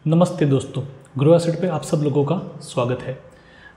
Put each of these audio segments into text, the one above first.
नमस्ते दोस्तों, grow asset पे आप सब लोगों का स्वागत है।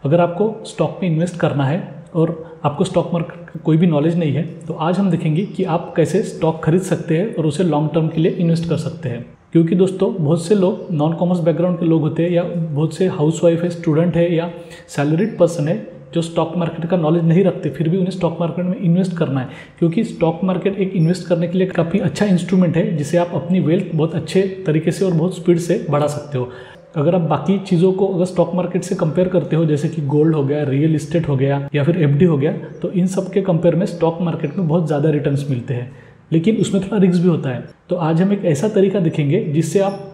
अगर आपको स्टॉक में इन्वेस्ट करना है और आपको स्टॉक मार्केट का कोई भी नॉलेज नहीं है तो आज हम देखेंगे कि आप कैसे स्टॉक खरीद सकते हैं और उसे लॉन्ग टर्म के लिए इन्वेस्ट कर सकते हैं। क्योंकि दोस्तों बहुत से लोग नॉन कॉमर्स बैकग्राउंड के लोग होते हैं या बहुत से हाउसवाइफ है, स्टूडेंट है या सैलरीड पर्सन है जो स्टॉक मार्केट का नॉलेज नहीं रखते, फिर भी उन्हें स्टॉक मार्केट में इन्वेस्ट करना है। क्योंकि स्टॉक मार्केट एक इन्वेस्ट करने के लिए काफ़ी अच्छा इंस्ट्रूमेंट है जिसे आप अपनी वेल्थ बहुत अच्छे तरीके से और बहुत स्पीड से बढ़ा सकते हो। अगर आप बाकी चीज़ों को अगर स्टॉक मार्केट से कंपेयर करते हो, जैसे कि गोल्ड हो गया, रियल इस्टेट हो गया या फिर एफडी हो गया, तो इन सब के कंपेयर में स्टॉक मार्केट में बहुत ज़्यादा रिटर्न्स मिलते हैं, लेकिन उसमें थोड़ा रिस्क भी होता है। तो आज हम एक ऐसा तरीका दिखेंगे जिससे आप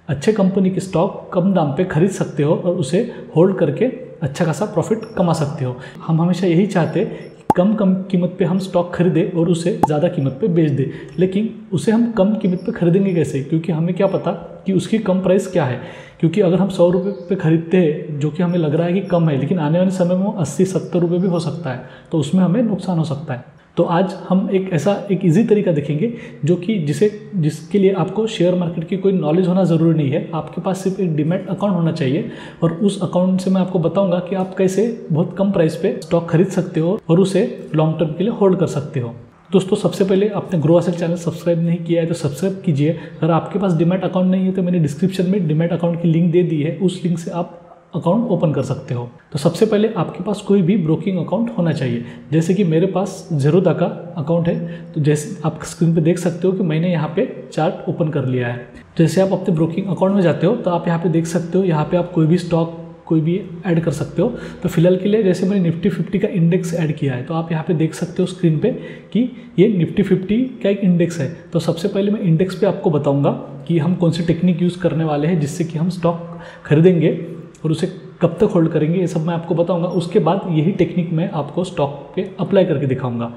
अच्छे कंपनी के स्टॉक कम दाम पे खरीद सकते हो और उसे होल्ड करके अच्छा खासा प्रॉफिट कमा सकते हो। हम हमेशा यही चाहते हैं कि कम कीमत पे हम स्टॉक खरीदें और उसे ज़्यादा कीमत पे बेच दें, लेकिन उसे हम कम कीमत पे खरीदेंगे कैसे? क्योंकि हमें क्या पता कि उसकी कम प्राइस क्या है। क्योंकि अगर हम 100 रुपये पे खरीदते हैं जो कि हमें लग रहा है कि कम है, लेकिन आने वाले समय में वो 80-70 रुपये भी हो सकता है, तो उसमें हमें नुकसान हो सकता है। तो आज हम एक इजी तरीका देखेंगे जो कि जिसके लिए आपको शेयर मार्केट की कोई नॉलेज होना ज़रूरी नहीं है। आपके पास सिर्फ एक डीमैट अकाउंट होना चाहिए और उस अकाउंट से मैं आपको बताऊंगा कि आप कैसे बहुत कम प्राइस पे स्टॉक खरीद सकते हो और उसे लॉन्ग टर्म के लिए होल्ड कर सकते हो। दोस्तों, सबसे पहले आपने ग्रो एसेट चैनल सब्सक्राइब नहीं किया है तो सब्सक्राइब कीजिए। अगर आपके पास डीमैट अकाउंट नहीं है तो मैंने डिस्क्रिप्शन में डीमैट अकाउंट की लिंक दे दी है, उस लिंक से आप अकाउंट ओपन कर सकते हो। तो सबसे पहले आपके पास कोई भी ब्रोकिंग अकाउंट होना चाहिए। जैसे कि मेरे पास ज़ेरोधा का अकाउंट है, तो जैसे आप स्क्रीन पे देख सकते हो कि मैंने यहाँ पे चार्ट ओपन कर लिया है। जैसे आप अपने ब्रोकिंग अकाउंट में जाते हो तो आप यहाँ पे देख सकते हो, यहाँ पे आप कोई भी स्टॉक कोई भी ऐड कर सकते हो। तो फिलहाल के लिए जैसे मैंने निफ्टी 50 का इंडेक्स ऐड किया है, तो आप यहाँ पे देख सकते हो स्क्रीन पे कि ये निफ्टी 50 का एक इंडेक्स है। तो सबसे पहले मैं इंडेक्स पे आपको बताऊंगा कि हम कौन सी टेक्निक यूज़ करने वाले हैं जिससे कि हम स्टॉक खरीदेंगे और उसे कब तक होल्ड करेंगे, ये सब मैं आपको बताऊंगा। उसके बाद यही टेक्निक मैं आपको स्टॉक पे अप्लाई करके दिखाऊंगा।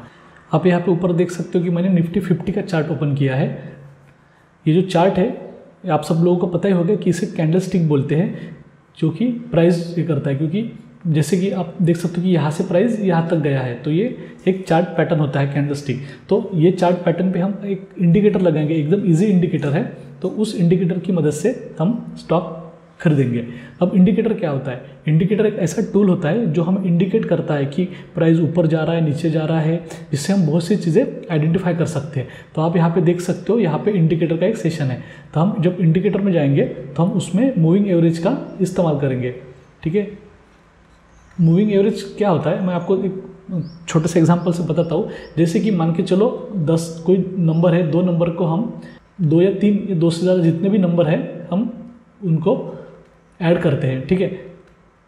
आप यहाँ पे ऊपर देख सकते हो कि मैंने निफ्टी 50 का चार्ट ओपन किया है। ये जो चार्ट है आप सब लोगों को पता ही होगा कि इसे कैंडल स्टिक बोलते हैं, जो कि प्राइस ये करता है। क्योंकि जैसे कि आप देख सकते हो कि यहाँ से प्राइस यहाँ तक गया है, तो ये एक चार्ट पैटर्न होता है कैंडल स्टिक। तो ये चार्ट पैटर्न पे हम एक इंडिकेटर लगाएंगे, एकदम इजी इंडिकेटर है। तो उस इंडिकेटर की मदद से हम स्टॉक खरीदेंगे। अब इंडिकेटर क्या होता है? इंडिकेटर एक ऐसा टूल होता है जो हम इंडिकेट करता है कि प्राइस ऊपर जा रहा है, नीचे जा रहा है, जिससे हम बहुत सी चीज़ें आइडेंटिफाई कर सकते हैं। तो आप यहाँ पे देख सकते हो, यहाँ पे इंडिकेटर का एक सेशन है। तो हम जब इंडिकेटर में जाएंगे तो हम उसमें मूविंग एवरेज का इस्तेमाल करेंगे। ठीक है, मूविंग एवरेज क्या होता है मैं आपको एक छोटे से एग्जाम्पल से बताता हूँ। जैसे कि मान के चलो 10 कोई नंबर है, 2 नंबर को हम 2 या 3 या 2 से ज़्यादा जितने भी नंबर है हम उनको ऐड करते हैं। ठीक है,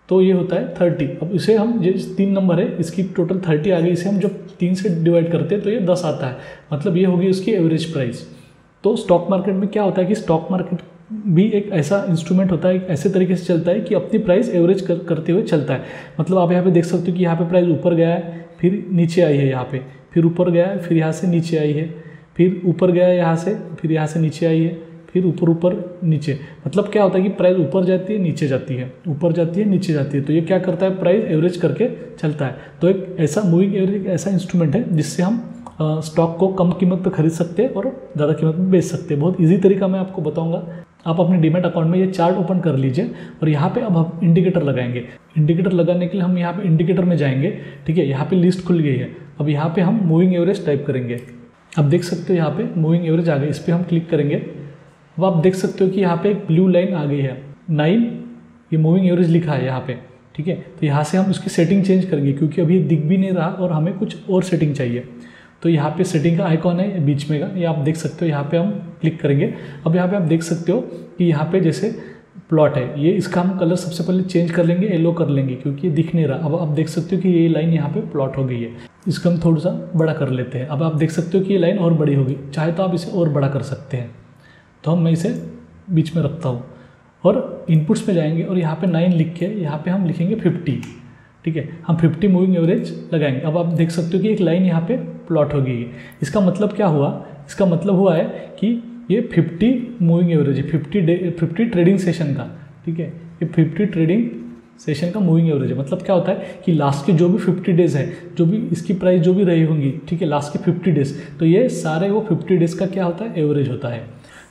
तो ये होता है 30। अब इसे हम जिस 3 नंबर है इसकी टोटल 30 आ गई, इसे हम जब 3 से डिवाइड करते हैं तो ये 10 आता है, मतलब ये होगी उसकी एवरेज प्राइस। तो स्टॉक मार्केट में क्या होता है कि स्टॉक मार्केट भी एक ऐसा इंस्ट्रूमेंट होता है, एक ऐसे तरीके से चलता है कि अपनी प्राइस एवरेज करते हुए चलता है। मतलब आप यहाँ पे देख सकते हो कि यहाँ पे प्राइस ऊपर गया है, फिर नीचे आई है, यहाँ पे फिर ऊपर गया है, फिर यहाँ से नीचे आई है, फिर ऊपर गया है यहाँ से, फिर यहाँ से नीचे आई है, फिर ऊपर नीचे। मतलब क्या होता है कि प्राइस ऊपर जाती है, नीचे जाती है, ऊपर जाती है, नीचे जाती है। तो ये क्या करता है, प्राइस एवरेज करके चलता है। तो एक ऐसा मूविंग एवरेज एक ऐसा इंस्ट्रूमेंट है जिससे हम स्टॉक को कम कीमत पर खरीद सकते हैं और ज़्यादा कीमत में बेच सकते हैं। बहुत ईजी तरीका मैं आपको बताऊंगा। आप अपने डीमैट अकाउंट में ये चार्ट ओपन कर लीजिए और यहाँ पे अब हम इंडिकेटर लगाएंगे। इंडिकेटर लगाने के लिए हम यहाँ पे इंडिकेटर में जाएंगे। ठीक है, यहाँ पे लिस्ट खुल गई है। अब यहाँ पे हम मूविंग एवरेज टाइप करेंगे। अब देख सकते हो यहाँ पे मूविंग एवरेज आ गई, इस पर हम क्लिक करेंगे। अब आप देख सकते हो कि यहाँ पे एक ब्लू लाइन आ गई है 9, ये मूविंग एवरेज लिखा है यहाँ पे। ठीक है, तो यहाँ से हम उसकी सेटिंग चेंज करेंगे क्योंकि अभी दिख भी नहीं रहा और हमें कुछ और सेटिंग चाहिए। तो यहाँ पे सेटिंग का आइकॉन है बीच में का, ये आप देख सकते हो, यहाँ पे हम क्लिक करेंगे। अब यहाँ पे आप देख सकते हो कि यहाँ पे जैसे प्लॉट है, ये इसका हम कलर सबसे पहले चेंज कर लेंगे, येलो कर लेंगे क्योंकि ये दिख नहीं रहा। अब आप देख सकते हो कि ये लाइन यहाँ पे प्लॉट हो गई है। इसको हम थोड़ा सा बड़ा कर लेते हैं। अब आप देख सकते हो कि ये लाइन और बड़ी होगी, चाहे तो आप इसे और बड़ा कर सकते हैं। तो मैं इसे बीच में रखता हूँ और इनपुट्स में जाएंगे और यहाँ पे 9 लिख के यहाँ पे हम लिखेंगे 50। ठीक है, हम 50 मूविंग एवरेज लगाएंगे। अब आप देख सकते हो कि एक लाइन यहाँ पे प्लॉट हो गई है। इसका मतलब क्या हुआ? इसका मतलब हुआ है कि ये 50 मूविंग एवरेज है, 50 ट्रेडिंग सेशन का। ठीक है, ये 50 ट्रेडिंग सेशन का मूविंग एवरेज है। मतलब क्या होता है कि लास्ट के जो भी 50 डेज है, जो भी इसकी प्राइस जो भी रही होंगी, ठीक है, लास्ट के 50 डेज, तो ये सारे वो 50 डेज का क्या होता है, एवरेज होता है।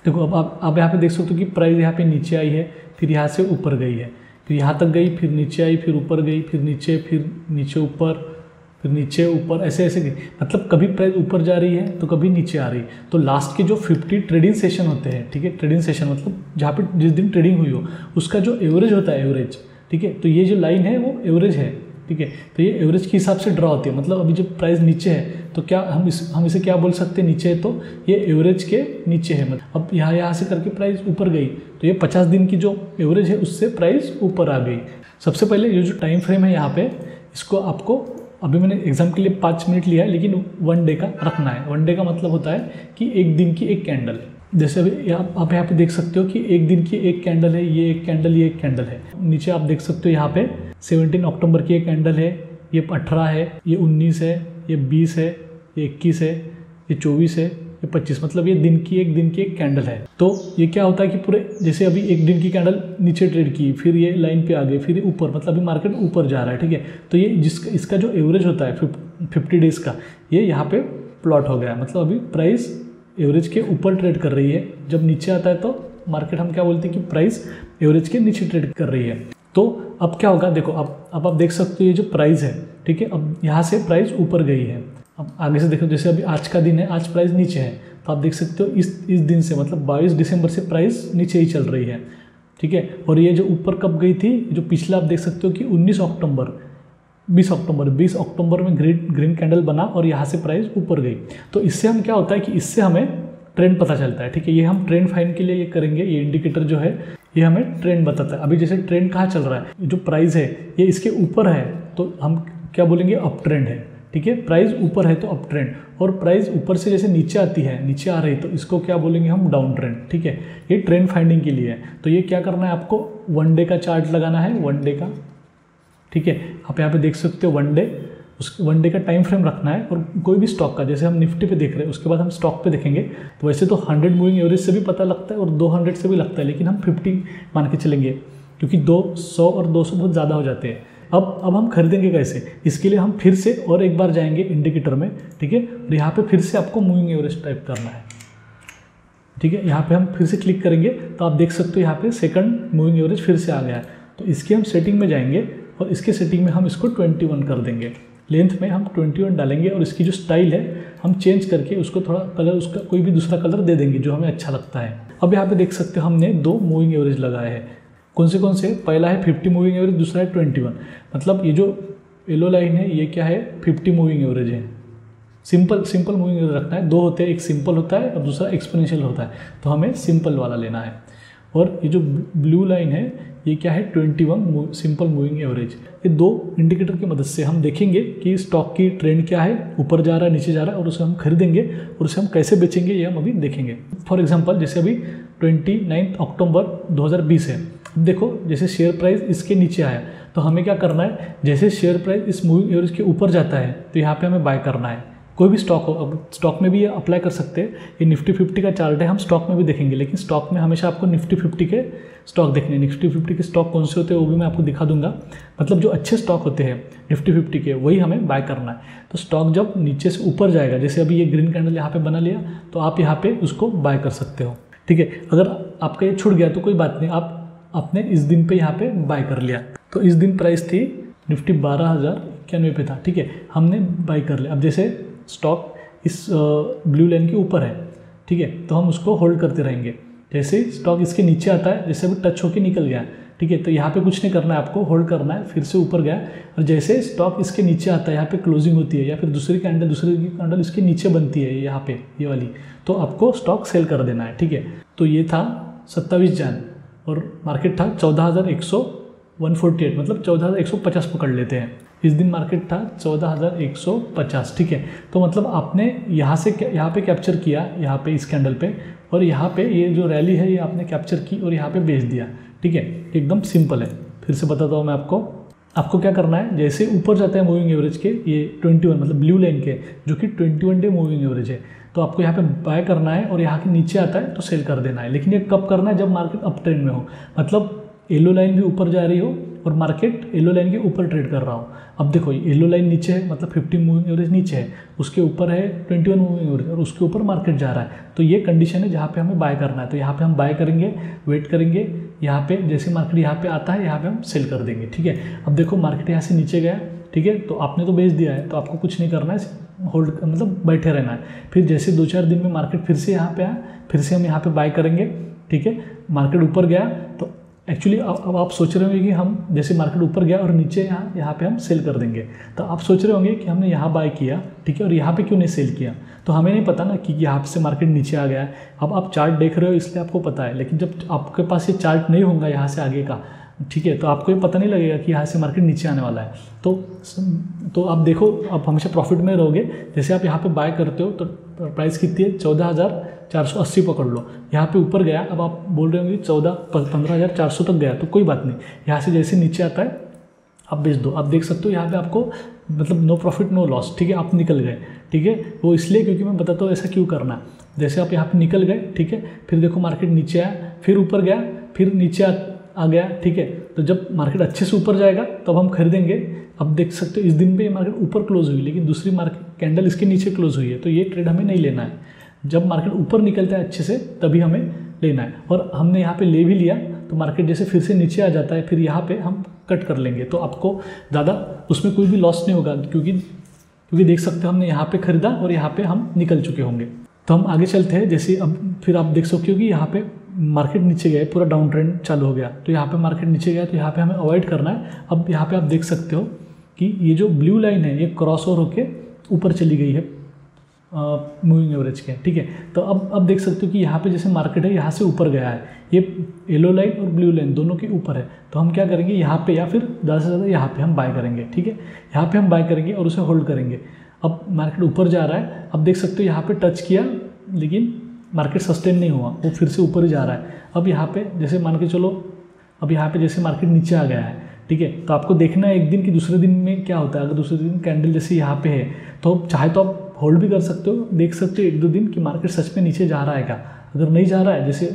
देखो अब आप यहाँ पे देख सकते हो कि प्राइस यहाँ पे नीचे आई है, फिर यहाँ से ऊपर गई है, फिर यहाँ तक गई, फिर नीचे आई, फिर ऊपर गई, फिर नीचे ऊपर, फिर नीचे ऊपर, ऐसे ऐसे गई। मतलब कभी प्राइस ऊपर जा रही है तो कभी नीचे आ रही है। तो लास्ट के जो 50 ट्रेडिंग सेशन होते हैं, ठीक है, ट्रेडिंग सेशन मतलब जहाँ पे जिस दिन ट्रेडिंग हुई हो उसका जो एवरेज होता है, एवरेज, ठीक है, तो ये जो लाइन है वो एवरेज है, ठीक है। तो ये एवरेज के हिसाब से ड्रा होती है। मतलब अभी जब प्राइस नीचे है तो क्या हम इसे क्या बोल सकते हैं, नीचे है तो ये एवरेज के नीचे है। मतलब अब यहाँ से करके प्राइस ऊपर गई तो ये 50 दिन की जो एवरेज है उससे प्राइस ऊपर आ गई। सबसे पहले ये जो टाइम फ्रेम है यहाँ पे, इसको आपको अभी मैंने एग्जाम के लिए 5 मिनट लिया है, लेकिन 1 डे का रखना है। 1 डे का मतलब होता है कि एक दिन की एक कैंडल। जैसे अभी आप यहाँ पे देख सकते हो कि एक दिन की एक कैंडल है, ये एक कैंडल, ये एक कैंडल है। नीचे आप देख सकते हो यहाँ पे 17 अक्टूबर की एक कैंडल है, ये 18 है, ये 19 है, ये 20 है, ये 21 है, ये 24 है, ये 25। मतलब ये दिन की एक कैंडल है। तो ये क्या होता है कि पूरे, जैसे अभी एक दिन की कैंडल नीचे ट्रेड की, फिर ये लाइन पे आ गई, फिर ऊपर, मतलब अभी मार्केट ऊपर जा रहा है, ठीक है। तो ये इसका जो एवरेज होता है 50 डेज का, ये यहाँ पे प्लॉट हो गया। मतलब अभी प्राइस एवरेज के ऊपर ट्रेड कर रही है। जब नीचे आता है तो मार्केट हम क्या बोलते हैं कि प्राइस एवरेज के नीचे ट्रेड कर रही है। तो अब क्या होगा, देखो अब आप देख सकते हो ये जो प्राइस है, ठीक है, अब यहाँ से प्राइस ऊपर गई है। अब आगे से देखो, जैसे अभी आज का दिन है, आज प्राइस नीचे है, तो आप देख सकते हो इस दिन से, मतलब 22 दिसंबर से प्राइस नीचे ही चल रही है, ठीक है। और ये जो ऊपर कब गई थी, जो पिछला आप देख सकते हो कि 20 अक्टूबर में ग्रीन कैंडल बना और यहाँ से प्राइस ऊपर गई। तो इससे हम क्या होता है कि इससे हमें ट्रेंड पता चलता है, ठीक है। ये हम ट्रेंड फाइंड के लिए ये करेंगे। ये इंडिकेटर जो है ये हमें ट्रेंड बताता है। अभी जैसे ट्रेंड कहाँ चल रहा है, जो प्राइस है ये इसके ऊपर है तो हम क्या बोलेंगे, अप ट्रेंड है, ठीक है। प्राइस ऊपर है तो अप ट्रेंड, और प्राइस ऊपर से जैसे नीचे आती है, नीचे आ रही, तो इसको क्या बोलेंगे हम, डाउन ट्रेंड, ठीक है। ये ट्रेंड फाइंडिंग के लिए है। तो ये क्या करना है आपको, 1 डे का चार्ट लगाना है, 1 डे का, ठीक है। आप यहाँ पे देख सकते हो 1 डे, उस 1 डे का टाइम फ्रेम रखना है। और कोई भी स्टॉक का, जैसे हम निफ्टी पे देख रहे हैं, उसके बाद हम स्टॉक पे देखेंगे तो वैसे तो 100 मूविंग एवरेज से भी पता लगता है और 200 से भी लगता है, लेकिन हम 50 मान के चलेंगे क्योंकि 200 और 200 बहुत ज़्यादा हो जाते हैं। अब हम खरीदेंगे कैसे, इसके लिए हम फिर से और एक बार जाएंगे इंडिकेटर में, ठीक है। और यहाँ पे फिर से आपको मूविंग एवरेज टाइप करना है, ठीक है। यहाँ पे हम फिर से क्लिक करेंगे तो आप देख सकते हो यहाँ पे सेकंड मूविंग एवरेज फिर से आ गया है। तो इसकी हम सेटिंग में जाएंगे और इसके सेटिंग में हम इसको 21 कर देंगे। लेंथ में हम 21 डालेंगे और इसकी जो स्टाइल है हम चेंज करके उसको थोड़ा कलर, उसका कोई भी दूसरा कलर दे देंगे जो हमें अच्छा लगता है। अब यहाँ पे देख सकते हो हमने 2 मूविंग एवरेज लगाए हैं। कौन से, पहला है 50 मूविंग एवरेज, दूसरा है 21। मतलब ये जो येलो लाइन है ये क्या है, 50 मूविंग एवरेज है। सिंपल मूविंग एवरेज रखना है। 2 होते हैं, एक सिंपल होता है और दूसरा एक्सपोनेंशियल होता है, तो हमें सिंपल वाला लेना है। और ये जो ब्लू लाइन है ये क्या है, 21 सिंपल मूविंग एवरेज। ये 2 इंडिकेटर की मदद से हम देखेंगे कि स्टॉक की ट्रेंड क्या है, ऊपर जा रहा है, नीचे जा रहा है, और उसे हम खरीदेंगे और उसे हम कैसे बेचेंगे ये हम अभी देखेंगे। फॉर एग्जांपल जैसे अभी 29 अक्टूबर 2020 है। अब देखो जैसे शेयर प्राइस इसके नीचे आया तो हमें क्या करना है, जैसे शेयर प्राइस इस मूविंग एवरेज के ऊपर जाता है तो यहाँ पे हमें बाय करना है। कोई भी स्टॉक हो, अब स्टॉक में भी ये अप्लाई कर सकते हैं। ये निफ्टी 50 का चार्ट है, हम स्टॉक में भी देखेंगे, लेकिन स्टॉक में हमेशा आपको निफ्टी 50 के स्टॉक देखने हैं। निफ्टी 50 के स्टॉक कौन से होते हैं वो भी मैं आपको दिखा दूंगा। मतलब जो अच्छे स्टॉक होते हैं निफ्टी 50 के, वही हमें बाय करना है। तो स्टॉक जब नीचे से ऊपर जाएगा, जैसे अभी ये ग्रीन कैंडल यहाँ पे बना लिया, तो आप यहाँ पे उसको बाय कर सकते हो, ठीक है। अगर आपका ये छूट गया तो कोई बात नहीं, आप आपने इस दिन पे यहाँ पे बाय कर लिया। तो इस दिन प्राइस थी निफ्टी 12,091 पे था, ठीक है, हमने बाय कर लिया। अब जैसे स्टॉक इस ब्लू लाइन के ऊपर है, ठीक है, तो हम उसको होल्ड करते रहेंगे। जैसे स्टॉक इसके नीचे आता है, जैसे अभी टच होके निकल गया, ठीक है, तो यहाँ पे कुछ नहीं करना है, आपको होल्ड करना है। फिर से ऊपर गया और जैसे स्टॉक इसके नीचे आता है, यहाँ पे क्लोजिंग होती है या फिर दूसरी कैंडल इसके नीचे बनती है यहाँ पे, ये वाली, तो आपको स्टॉक सेल कर देना है, ठीक है। तो ये था 27 जन और मार्केट था 14,148, मतलब 14,150 पकड़ लेते हैं। इस दिन मार्केट था 14,150, ठीक है। तो मतलब आपने यहाँ पे कैप्चर किया, यहाँ पे इस कैंडल पे, और यहाँ पे ये जो रैली है ये आपने कैप्चर की और यहाँ पे बेच दिया, ठीक है। एकदम सिंपल है। फिर से बताता हूँ मैं आपको क्या करना है। जैसे ऊपर जाता है मूविंग एवरेज के, ये 21 मतलब ब्लू लाइन के, जो कि 21 डे मूविंग एवरेज है, तो आपको यहाँ पे बाय करना है और यहाँ के नीचे आता है तो सेल कर देना है। लेकिन ये कब करना है, जब मार्केट अप ट्रेंड में हो। मतलब येलो लाइन भी ऊपर जा रही हो और मार्केट येलो लाइन के ऊपर ट्रेड कर रहा हो। अब देखो येलो लाइन नीचे है, मतलब 50 मूविंग एवरेज नीचे है, उसके ऊपर है 21 मूविंग एवरेज और उसके ऊपर मार्केट जा रहा है। तो ये कंडीशन है जहाँ पे हमें बाय करना है। तो यहाँ पे हम बाय करेंगे, वेट करेंगे, यहाँ पे जैसे मार्केट यहाँ पे आता है यहाँ पे हम सेल कर देंगे, ठीक है। अब देखो मार्केट यहाँ से नीचे गया, ठीक है, तो आपने तो बेच दिया है, तो आपको कुछ नहीं करना है, होल्ड मतलब बैठे रहना है। फिर जैसे 2-4 दिन में मार्केट फिर से यहाँ पे आया, फिर से हम यहाँ पे बाय करेंगे, ठीक है। मार्केट ऊपर गया तो एक्चुअली अब आप सोच रहे होंगे कि हम जैसे मार्केट ऊपर गया और नीचे यहाँ पे हम सेल कर देंगे। तो आप सोच रहे होंगे कि हमने यहाँ बाय किया, ठीक है, और यहाँ पे क्यों नहीं सेल किया। तो हमें नहीं पता ना कि यहाँ से मार्केट नीचे आ गया है। अब आप चार्ट देख रहे हो इसलिए आपको पता है, लेकिन जब आपके पास ये चार्ट नहीं होगा यहाँ से आगे का, ठीक है, तो आपको ये पता नहीं लगेगा कि यहाँ से मार्केट नीचे आने वाला है। तो आप देखो, आप हमेशा प्रॉफिट में रहोगे। जैसे आप यहाँ पे बाय करते हो तो प्राइस कितनी है, 14,480 पकड़ लो। यहाँ पे ऊपर गया, अब आप बोल रहे होंगे 15,400 तक गया, तो कोई बात नहीं, यहाँ से जैसे नीचे आता है आप बेच दो। आप देख सकते हो यहाँ पे आपको मतलब नो प्रॉफिट नो लॉस, ठीक है, आप निकल गए, ठीक है। वो इसलिए क्योंकि मैं बताता हूँ ऐसा क्यों करना है। जैसे आप यहाँ पे निकल गए, ठीक है, फिर देखो मार्केट नीचे आया, फिर ऊपर गया, फिर नीचे आ गया, ठीक है। तो जब मार्केट अच्छे से ऊपर जाएगा तब हम खरीदेंगे। अब देख सकते हो इस दिन पे मार्केट ऊपर क्लोज हुई, लेकिन दूसरी मार्केट कैंडल इसके नीचे क्लोज हुई है, तो ये ट्रेड हमें नहीं लेना है। जब मार्केट ऊपर निकलता है अच्छे से तभी हमें लेना है। और हमने यहाँ पे ले भी लिया तो मार्केट जैसे फिर से नीचे आ जाता है, फिर यहाँ पे हम कट कर लेंगे, तो आपको ज़्यादा उसमें कोई भी लॉस नहीं होगा, क्योंकि देख सकते हो हमने यहाँ पे खरीदा और यहाँ पे हम निकल चुके होंगे। तो हम आगे चलते हैं। जैसे अब फिर आप देख सकते हो कि यहाँ पे मार्केट नीचे गया, पूरा डाउन ट्रेंड चालू हो गया, तो यहाँ पे मार्केट नीचे गया, तो यहाँ पे हमें अवॉइड करना है। अब यहाँ पे आप देख सकते हो कि ये जो ब्लू लाइन है ये क्रॉस ओवर होके ऊपर चली गई है मूविंग एवरेज के, ठीक है। तो अब देख सकते हो कि यहाँ पे जैसे मार्केट है यहाँ से ऊपर गया है, ये येलो लाइन और ब्लू लाइन दोनों के ऊपर है, तो हम क्या करेंगे यहाँ पे या फिर ज़्यादा से ज़्यादा यहाँ पे हम बाय करेंगे, ठीक है। यहाँ पे हम बाय करेंगे और उसे होल्ड करेंगे। अब मार्केट ऊपर जा रहा है, अब देख सकते हो यहाँ पे टच किया लेकिन मार्केट सस्टेन नहीं हुआ, वो फिर से ऊपर ही जा रहा है। अब यहाँ पे जैसे मान के चलो, अब यहाँ पे जैसे मार्केट नीचे आ गया है, ठीक है, तो आपको देखना है एक दिन कि दूसरे दिन में क्या होता है। अगर दूसरे दिन कैंडल जैसे यहाँ पे है तो चाहे तो आप होल्ड भी कर सकते हो, देख सकते हो 1-2 दिन कि मार्केट सच में नीचे जा रहा है क्या। अगर नहीं जा रहा है, जैसे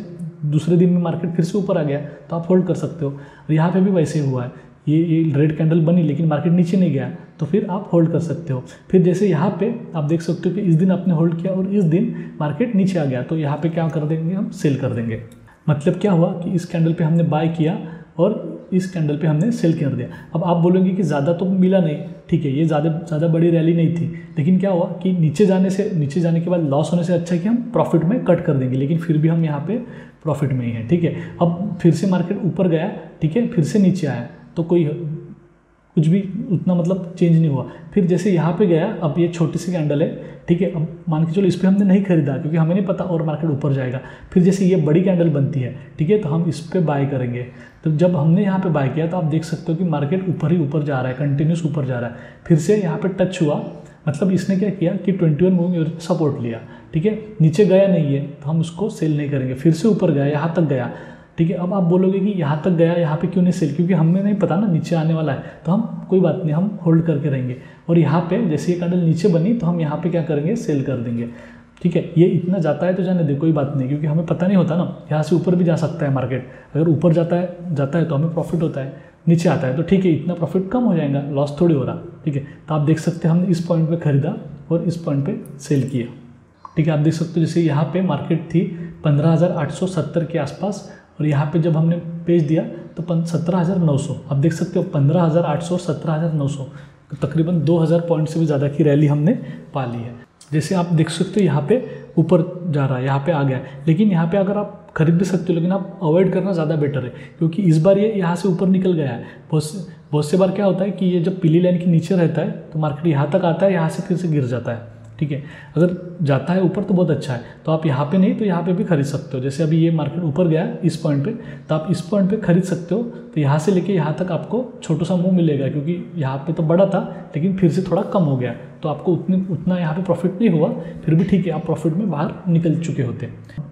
दूसरे दिन में मार्केट फिर से ऊपर आ गया, तो आप होल्ड कर सकते हो। और यहाँ पे भी वैसे ही हुआ है, ये रेड कैंडल बनी लेकिन मार्केट नीचे नहीं गया, तो फिर आप होल्ड कर सकते हो। फिर जैसे यहाँ पे आप देख सकते हो कि इस दिन आपने होल्ड किया और इस दिन मार्केट नीचे आ गया, तो यहाँ पे क्या कर देंगे, हम सेल कर देंगे। मतलब क्या हुआ कि इस कैंडल पे हमने बाय किया और इस कैंडल पे हमने सेल कर दिया। अब आप बोलेंगे कि ज़्यादा तो मिला नहीं, ठीक है, ये ज़्यादा बड़ी रैली नहीं थी, लेकिन क्या हुआ कि नीचे जाने के बाद लॉस होने से अच्छा है कि हम प्रॉफिट में कट कर देंगे, लेकिन फिर भी हम यहाँ पे प्रॉफिट में ही हैं, ठीक है। अब फिर से मार्केट ऊपर गया, ठीक है, फिर से नीचे आया, तो कुछ भी उतना मतलब चेंज नहीं हुआ। फिर जैसे यहाँ पे गया, अब ये छोटी सी कैंडल है, ठीक है, अब मान के चलो इस पर हमने नहीं खरीदा क्योंकि हमें नहीं पता और मार्केट ऊपर जाएगा। फिर जैसे ये बड़ी कैंडल बनती है, ठीक है, तो हम इस पर बाय करेंगे। तो जब हमने यहाँ पे बाय किया तो आप देख सकते हो कि मार्केट ऊपर ही ऊपर जा रहा है, कंटिन्यूस ऊपर जा रहा है। फिर से यहाँ पे टच हुआ, मतलब इसने क्या किया कि 21 मूविंग एवरेज सपोर्ट लिया, ठीक है, नीचे गया नहीं है तो हम उसको सेल नहीं करेंगे। फिर से ऊपर गया, यहाँ तक गया, ठीक है। अब आप बोलोगे कि यहाँ तक गया, यहाँ पे क्यों नहीं सेल, क्योंकि हमें नहीं पता ना नीचे आने वाला है, तो हम कोई बात नहीं, हम होल्ड करके रहेंगे। और यहाँ पे जैसे ये कैंडल नीचे बनी तो हम यहाँ पे क्या करेंगे, सेल कर देंगे, ठीक है। ये इतना जाता है तो जाने दे, कोई बात नहीं, क्योंकि हमें पता नहीं होता ना, यहाँ से ऊपर भी जा सकता है मार्केट। अगर ऊपर जाता है तो हमें प्रॉफिट होता है, नीचे आता है तो ठीक है, इतना प्रॉफिट कम हो जाएगा, लॉस थोड़ी हो रहा, ठीक है। तो आप देख सकते हैं हमने इस पॉइंट पे खरीदा और इस पॉइंट पे सेल किया, ठीक है। आप देख सकते हो जैसे यहाँ पे मार्केट थी 15,870 के आसपास और यहाँ पे जब हमने बेच दिया तो 17,900। आप देख सकते हो 15,800 17,900, तकरीबन 2,000 पॉइंट से भी ज़्यादा की रैली हमने पा ली है। जैसे आप देख सकते हो यहाँ पे ऊपर जा रहा है, यहाँ पे आ गया, लेकिन यहाँ पे अगर आप खरीद भी सकते हो, लेकिन आप अवॉइड करना ज़्यादा बेटर है, क्योंकि इस बार ये यहाँ से ऊपर निकल गया है। बहुत से बार क्या होता है कि ये जब पीली लाइन के नीचे रहता है तो मार्केट यहाँ तक आता है, यहाँ से फिर से गिर जाता है, ठीक है। अगर जाता है ऊपर तो बहुत अच्छा है, तो आप यहाँ पे नहीं तो यहाँ पे भी खरीद सकते हो। जैसे अभी ये मार्केट ऊपर गया इस पॉइंट पे, तो आप इस पॉइंट पे खरीद सकते हो। तो यहाँ से लेके यहाँ तक आपको छोटा सा मुंह मिलेगा, क्योंकि यहाँ पे तो बड़ा था लेकिन फिर से थोड़ा कम हो गया, तो आपको उतना यहाँ पे प्रॉफिट नहीं हुआ, फिर भी ठीक है, आप प्रॉफिट में बाहर निकल चुके होते।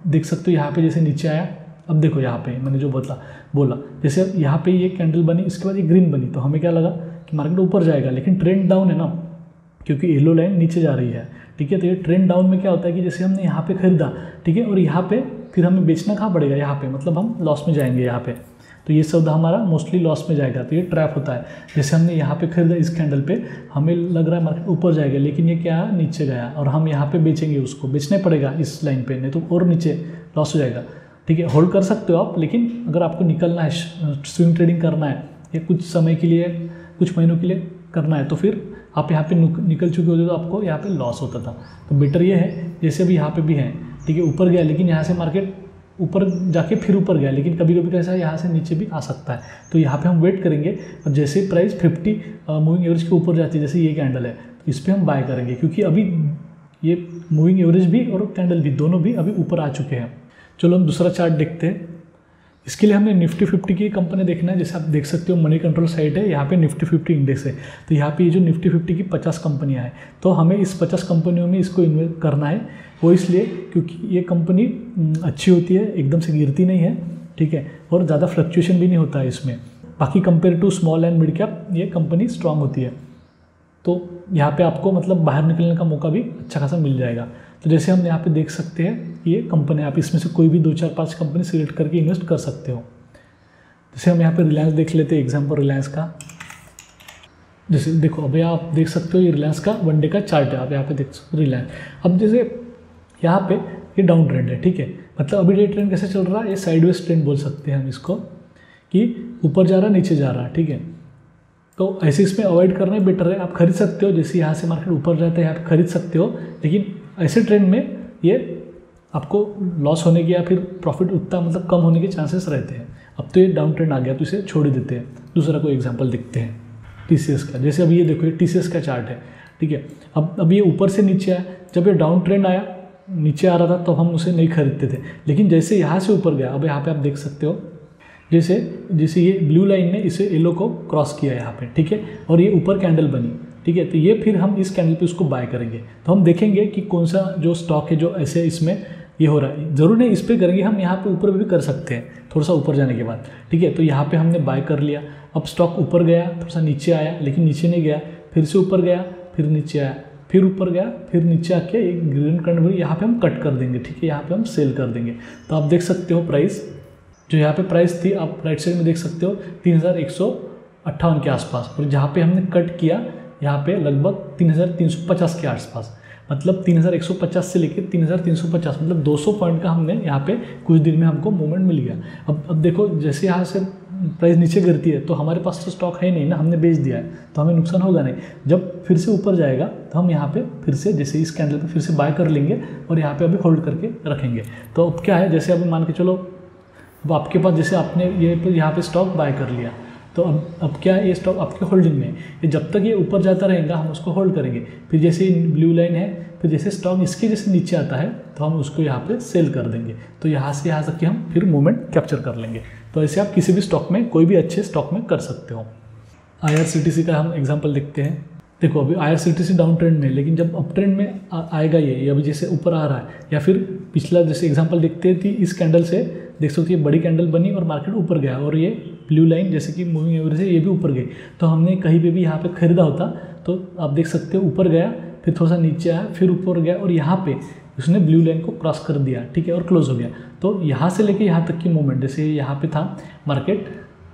देख सकते हो यहाँ पे जैसे नीचे आया, अब देखो यहाँ पे मैंने जो बोला जैसे यहाँ पे ये कैंडल बनी, इसके बाद ये ग्रीन बनी, तो हमें क्या लगा कि मार्केट ऊपर जाएगा, लेकिन ट्रेंड डाउन है ना, क्योंकि येलो लाइन नीचे जा रही है, ठीक है। तो ये ट्रेंड डाउन में क्या होता है कि जैसे हमने यहाँ पे खरीदा, ठीक है, और यहाँ पे फिर हमें बेचना कहाँ पड़ेगा, यहाँ पे, मतलब हम लॉस में जाएंगे यहाँ पे। तो ये सौदा हमारा मोस्टली लॉस में जाएगा। तो ये ट्रैप होता है। जैसे हमने यहाँ पे खरीदा इस कैंडल पे, हमें लग रहा है मार्केट ऊपर जाएगा, लेकिन ये क्या नीचे गया और हम यहाँ पे बेचेंगे, उसको बेचना पड़ेगा इस लाइन पे, नहीं तो और नीचे लॉस हो जाएगा। ठीक है, होल्ड कर सकते हो आप, लेकिन अगर आपको निकलना है, स्विंग ट्रेडिंग करना है या कुछ समय के लिए, कुछ महीनों के लिए करना है, तो फिर आप यहाँ पे निकल चुके होते तो आपको यहाँ पे लॉस होता था। तो बेटर ये है, जैसे अभी यहाँ पे भी है, ठीक है, ऊपर गया, लेकिन यहाँ से मार्केट ऊपर जाके फिर ऊपर गया, लेकिन कभी कभी कैसा है यहाँ से नीचे भी आ सकता है। तो यहाँ पे हम वेट करेंगे और जैसे प्राइस 50 मूविंग एवरेज के ऊपर जाती है, जैसे ये कैंडल है, तो इस पर हम बाय करेंगे, क्योंकि अभी ये मूविंग एवरेज भी और कैंडल भी दोनों भी अभी ऊपर आ चुके हैं। चलो हम दूसरा चार्ट देखते हैं। इसके लिए हमने निफ्टी 50 की कंपनी देखना है। जैसे आप देख सकते हो मनी कंट्रोल साइट है, यहाँ पे निफ्टी 50 इंडेक्स है। तो यहाँ पे ये जो निफ्टी 50 की 50 कंपनियाँ हैं, तो हमें इस 50 कंपनियों में इसको इन्वेस्ट करना है। वो इसलिए क्योंकि ये कंपनी अच्छी होती है, एकदम से गिरती नहीं है, ठीक है, और ज़्यादा फ्लक्चुएशन भी नहीं होता है इसमें। बाकी compare to small and mid cap ये कंपनी स्ट्रांग होती है। तो यहाँ पे आपको मतलब बाहर निकलने का मौका भी अच्छा खासा मिल जाएगा। तो जैसे हम यहाँ पे देख सकते हैं ये कंपनी, आप इसमें से कोई भी 2 4 5 कंपनी सिलेक्ट करके इन्वेस्ट कर सकते हो। जैसे हम यहाँ पे रिलायंस देख लेते हैं, एग्जाम्पल रिलायंस का। जैसे देखो अभी आप देख सकते हो ये रिलायंस का 1 डे का चार्ट है, आप यहाँ पे देख सकते हो रिलायंस। अब जैसे यहाँ पे ये डाउन ट्रेंड है, ठीक है, मतलब अभी ये ट्रेंड कैसे चल रहा है, ये साइडवेज ट्रेंड बोल सकते हैं हम इसको, कि ऊपर जा रहा है नीचे जा रहा है, ठीक है। तो ऐसे इसमें अवॉइड करना बेटर है। आप खरीद सकते हो, जैसे यहाँ से मार्केट ऊपर जाता है यहाँ पे खरीद सकते हो, लेकिन ऐसे ट्रेंड में ये आपको लॉस होने के या फिर प्रॉफिट उतना मतलब कम होने के चांसेस रहते हैं। अब तो ये डाउन ट्रेंड आ गया तो इसे छोड़ ही देते हैं। दूसरा कोई एग्जांपल देखते हैं TCS का। जैसे अभी ये देखो ये TCS का चार्ट है, ठीक है। अब ये ऊपर से नीचे आया, जब ये डाउन ट्रेंड आया नीचे आ रहा था तो हम उसे नहीं खरीदते थे, लेकिन जैसे यहाँ से ऊपर गया, अब यहाँ पे आप देख सकते हो जैसे ये ब्लू लाइन ने इसे येलो को क्रॉस किया यहाँ पे, ठीक है, और ये ऊपर कैंडल बनी, ठीक है। तो ये फिर हम इस कैंडल पे उसको बाय करेंगे। तो हम देखेंगे कि कौन सा जो स्टॉक है जो ऐसे इसमें ये हो रहा है, ज़रूर नहीं इस पर करेंगे, हम यहाँ पे ऊपर भी कर सकते हैं थोड़ा सा ऊपर जाने के बाद, ठीक है। तो यहाँ पे हमने बाय कर लिया। अब स्टॉक ऊपर गया, थोड़ा सा नीचे आया, लेकिन नीचे नहीं गया, फिर से ऊपर गया, फिर नीचे आया, फिर ऊपर गया, फिर नीचे आके एक ग्रीन कैंडल हुई, यहाँ पे हम कट कर देंगे, ठीक है, यहाँ पे हम सेल कर देंगे। तो आप देख सकते हो प्राइस, जो यहाँ पे प्राइस थी आप राइट साइड में देख सकते हो 3158 के आसपास, और जहाँ पे हमने कट किया यहाँ पे लगभग 3350 के आसपास, मतलब 3150 से लेकर 3350, मतलब 200 पॉइंट का हमने यहाँ पे कुछ दिन में हमको मूवमेंट मिल गया। अब देखो जैसे यहाँ से प्राइस नीचे गिरती है तो हमारे पास तो स्टॉक है नहीं ना, हमने बेच दिया है, तो हमें नुकसान होगा नहीं। जब फिर से ऊपर जाएगा तो हम यहाँ पे फिर से जैसे इस कैंडल पे फिर से बाय कर लेंगे और यहाँ पे अभी होल्ड करके रखेंगे। तो अब क्या है, जैसे अभी मान के चलो अब आपके पास जैसे आपने ये यहाँ पे स्टॉक बाय कर लिया, तो अब क्या है, ये स्टॉक आपके होल्डिंग में है, जब तक ये ऊपर जाता रहेगा हम उसको होल्ड करेंगे। फिर जैसे ब्लू लाइन है, फिर जैसे स्टॉक इसके जैसे नीचे आता है तो हम उसको यहाँ पे सेल कर देंगे। तो यहाँ से यहाँ तक कि हम फिर मूवमेंट कैप्चर कर लेंगे। तो ऐसे आप किसी भी स्टॉक में, कोई भी अच्छे स्टॉक में कर सकते हो। IRCTC का हम एग्जाम्पल देखते हैं। देखो अभी IRCTC डाउन ट्रेंड में, लेकिन जब अप ट्रेंड में आएगा ये अभी जैसे ऊपर आ रहा है, या फिर पिछला जैसे एग्जांपल देखते थी इस कैंडल से देख सकते हो ये बड़ी कैंडल बनी और मार्केट ऊपर गया, और ये ब्लू लाइन जैसे कि मूविंग एवरेज है ये भी ऊपर गई, तो हमने कहीं पे भी यहाँ पे खरीदा होता तो आप देख सकते हो ऊपर गया, फिर थोड़ा सा नीचे आया, फिर ऊपर गया और यहाँ पे उसने ब्लू लाइन को क्रॉस कर दिया, ठीक है, और क्लोज हो गया। तो यहाँ से लेके यहाँ तक की मूवमेंट, जैसे यहाँ पे था मार्केट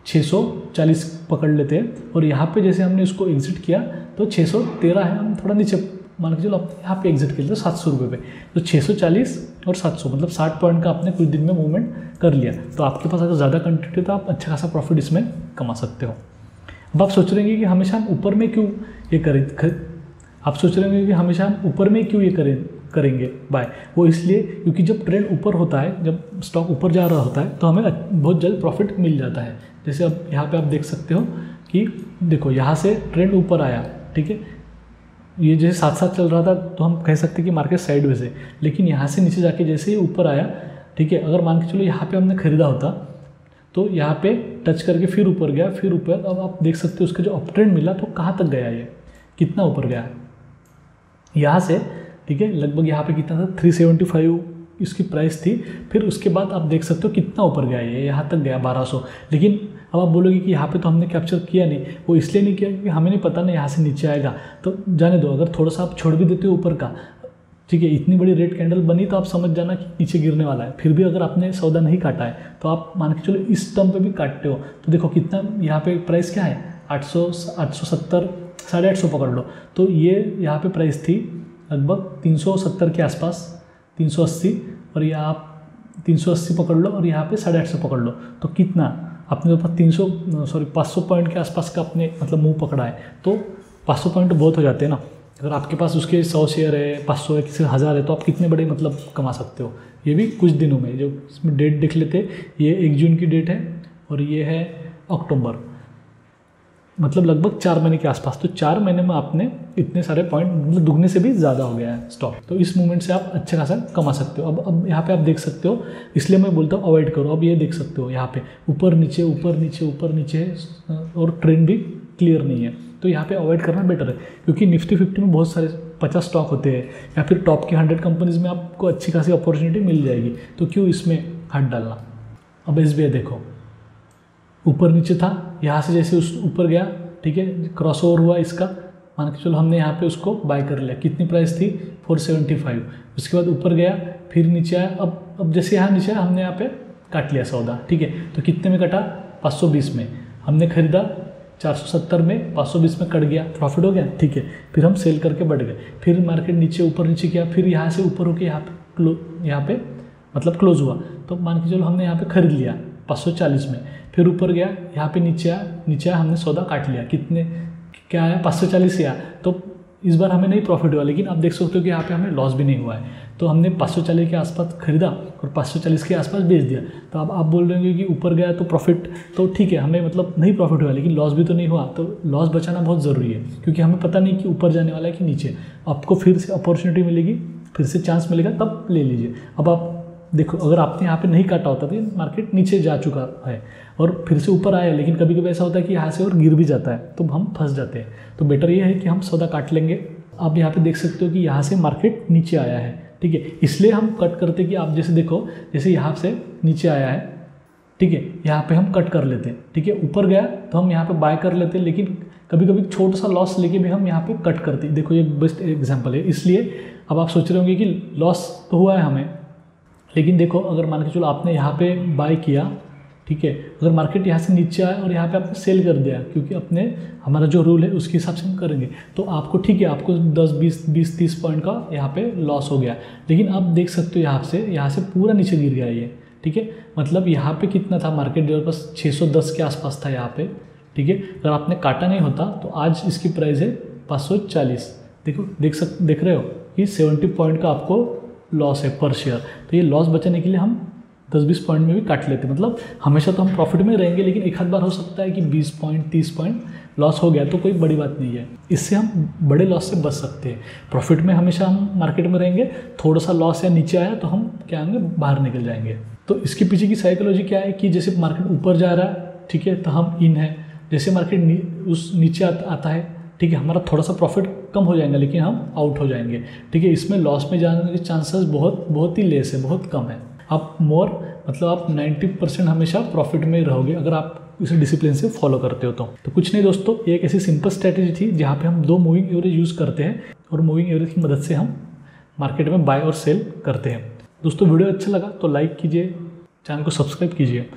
640 पकड़ लेते हैं, और यहाँ पे जैसे हमने उसको एग्जिट किया तो 613 है, हम थोड़ा नीचे मान के चलो यहाँ पे एग्जिट कर लिया 700 रुपये पे, तो 640 और 700 मतलब 60 पॉइंट का आपने कुछ दिन में मूवमेंट कर लिया। तो आपके पास अगर ज़्यादा कंटेंट है तो आप अच्छा खासा प्रॉफिट इसमें कमा सकते हो। अब आप सोच रहे हैं कि हमेशा हम ऊपर में क्यों ये करेंगे बाय। वो इसलिए क्योंकि जब ट्रेंड ऊपर होता है, जब स्टॉक ऊपर जा रहा होता है तो हमें बहुत जल्द प्रॉफिट मिल जाता है। जैसे अब यहाँ पे आप देख सकते हो कि देखो यहाँ से ट्रेंड ऊपर आया, ठीक है, ये जैसे साथ साथ चल रहा था तो हम कह सकते हैं कि मार्केट साइडवेज है, लेकिन यहाँ से नीचे जाके जैसे ही ऊपर आया, ठीक है, अगर मान के चलो यहाँ पे हमने खरीदा होता तो यहाँ पे टच करके फिर ऊपर गया, फिर ऊपर, अब आप देख सकते हो उसका जो अप ट्रेंड मिला तो कहाँ तक गया, ये कितना ऊपर गया यहाँ से, ठीक है, लगभग यहाँ पे कितना था 375 इसकी प्राइस थी, फिर उसके बाद आप देख सकते हो कितना ऊपर गया, ये यहाँ तक गया 1200। लेकिन अब आप बोलोगे कि यहाँ पे तो हमने कैप्चर किया नहीं, वो इसलिए नहीं किया क्योंकि हमें नहीं पता ना यहाँ से नीचे आएगा, तो जाने दो, अगर थोड़ा सा आप छोड़ भी देते हो ऊपर का ठीक है, इतनी बड़ी रेड कैंडल बनी तो आप समझ जाना कि नीचे गिरने वाला है। फिर भी अगर आपने सौदा नहीं काटा है तो आप मान के चलो इस टर्म पे भी काटते हो तो देखो कितना यहाँ पे प्राइस क्या है 870 850 पकड़ लो। तो ये यहाँ पे प्राइस थी लगभग 370 के आसपास, 380, और ये आप 380 पकड़ लो और यहाँ पे 850 पकड़ लो। तो कितना आपने ऊपर 500 पॉइंट के आसपास का आपने मतलब मुँह पकड़ा है। तो 500 पॉइंट बहुत हो जाते हैं ना। अगर आपके पास उसके 100 शेयर है, 500 है, किसी 1000 है, तो आप कितने बड़े मतलब कमा सकते हो, ये भी कुछ दिनों में। जो इसमें डेट देख लेते, ये 1 जून की डेट है और ये है अक्टूबर, मतलब लगभग 4 महीने के आसपास। तो 4 महीने में आपने इतने सारे पॉइंट मतलब दुगने से भी ज़्यादा हो गया है स्टॉक। तो इस मूवमेंट से आप अच्छा खासा कमा सकते हो। अब यहाँ पे आप देख सकते हो, इसलिए मैं बोलता हूँ अवॉइड करो। अब ये देख सकते हो यहाँ पे ऊपर नीचे ऊपर नीचे ऊपर नीचे है और ट्रेंड भी क्लियर नहीं है। तो यहाँ पे अवॉइड करना बेटर है, क्योंकि निफ्टी 50 में बहुत सारे 50 स्टॉक होते हैं या फिर टॉप की 100 कंपनीज में आपको अच्छी खासी अपॉर्चुनिटी मिल जाएगी। तो क्यों इसमें हाथ डालना। अब SBI देखो ऊपर नीचे था, यहाँ से जैसे उस ऊपर गया, ठीक है, क्रॉस ओवर हुआ इसका, मान के चलो हमने यहाँ पे उसको बाय कर लिया। कितनी प्राइस थी 475। उसके बाद ऊपर गया, फिर नीचे आया। अब जैसे यहाँ नीचे आया हमने यहाँ पे काट लिया सौदा, ठीक है। तो कितने में कटा 520 में, हमने खरीदा 470 में, 520 में कट गया, प्रॉफिट हो गया, ठीक है। फिर हम सेल करके बढ़ गए, फिर मार्केट नीचे ऊपर नीचे किया, फिर यहाँ से ऊपर होके यहाँ पे मतलब क्लोज हुआ। तो मान के चलो हमने यहाँ पे खरीद लिया 540 में, फिर ऊपर गया, यहाँ पे नीचे आया, हमने सौदा काट लिया। कितने क्या आया 540 आया। तो इस बार हमें नहीं प्रॉफिट हुआ, लेकिन आप देख सकते हो कि यहाँ पे हमें लॉस भी नहीं हुआ है। तो हमने 540 के आसपास खरीदा और 540 के आसपास बेच दिया। तो अब आप बोल रहे होंगे कि ऊपर गया तो प्रॉफिट, तो ठीक है, हमें मतलब नहीं प्रॉफिट हुआ, लेकिन लॉस भी तो नहीं हुआ। तो लॉस बचाना बहुत ज़रूरी है, क्योंकि हमें पता नहीं कि ऊपर जाने वाला है कि नीचे। आपको फिर से अपॉर्चुनिटी मिलेगी, फिर से चांस मिलेगा, तब ले लीजिए। अब आप देखो, अगर आपने यहाँ पे नहीं काटा होता तो मार्केट नीचे जा चुका है और फिर से ऊपर आया, लेकिन कभी कभी ऐसा होता है कि यहाँ से और गिर भी जाता है, तो हम फंस जाते हैं। तो बेटर ये है कि हम सौदा काट लेंगे। आप यहाँ पे देख सकते हो कि यहाँ से मार्केट नीचे आया है, ठीक है, इसलिए हम कट करते कि आप जैसे देखो, जैसे यहाँ से नीचे आया है, ठीक है, यहाँ पे हम कट कर लेते हैं, ठीक है। ऊपर गया तो हम यहाँ पे बाय कर लेते हैं, लेकिन कभी कभी छोटा सा लॉस लेके भी हम यहाँ पे कट करते हैं। देखो ये बेस्ट एग्जांपल है। इसलिए अब आप सोच रहे होंगे कि लॉस तो हुआ है हमें, लेकिन देखो अगर मान के चलो आपने यहाँ पे बाय किया, ठीक है, अगर मार्केट यहाँ से नीचे आया और यहाँ पे आपने सेल कर दिया, क्योंकि अपने हमारा जो रूल है उसके हिसाब से हम करेंगे, तो आपको ठीक है, आपको 10-20-30 पॉइंट का यहाँ पे लॉस हो गया। लेकिन आप देख सकते हो यहाँ से पूरा नीचे गिर गया ये, ठीक है। मतलब यहाँ पे कितना था मार्केट, जो बस 610 के आसपास था यहाँ पे, ठीक है। अगर आपने काटा नहीं होता तो आज इसकी प्राइस है 540। देखो देख रहे हो कि 70 पॉइंट का आपको लॉस है पर शेयर। तो ये लॉस बचाने के लिए हम 10-20 पॉइंट में भी काट लेते हैं। मतलब हमेशा तो हम प्रॉफिट में रहेंगे, लेकिन एक आध बार हो सकता है कि 20 पॉइंट 30 पॉइंट लॉस हो गया, तो कोई बड़ी बात नहीं है। इससे हम बड़े लॉस से बच सकते हैं। प्रॉफिट में हमेशा हम मार्केट में रहेंगे, थोड़ा सा लॉस या नीचे आया तो हम क्या होंगे, बाहर निकल जाएंगे। तो इसके पीछे की साइकोलॉजी क्या है कि जैसे मार्केट ऊपर जा रहा है, ठीक है, तो हम इन है। जैसे मार्केट उस नीचे आता है, ठीक है, हमारा थोड़ा सा प्रॉफिट कम हो जाएगा, लेकिन हम आउट हो जाएंगे, ठीक है। इसमें लॉस में जाने के चांसेस बहुत ही लेस है, बहुत कम है। आप मतलब आप 90% हमेशा प्रॉफिट में रहोगे अगर आप इसे डिसिप्लिन से फॉलो करते हो। तो कुछ नहीं दोस्तों, ये एक ऐसी सिंपल स्ट्रैटेजी थी जहाँ पे हम 2 मूविंग एवरेज यूज़ करते हैं और मूविंग एवरेज की मदद से हम मार्केट में बाय और सेल करते हैं। दोस्तों वीडियो अच्छा लगा तो लाइक कीजिए, चैनल को सब्सक्राइब कीजिए।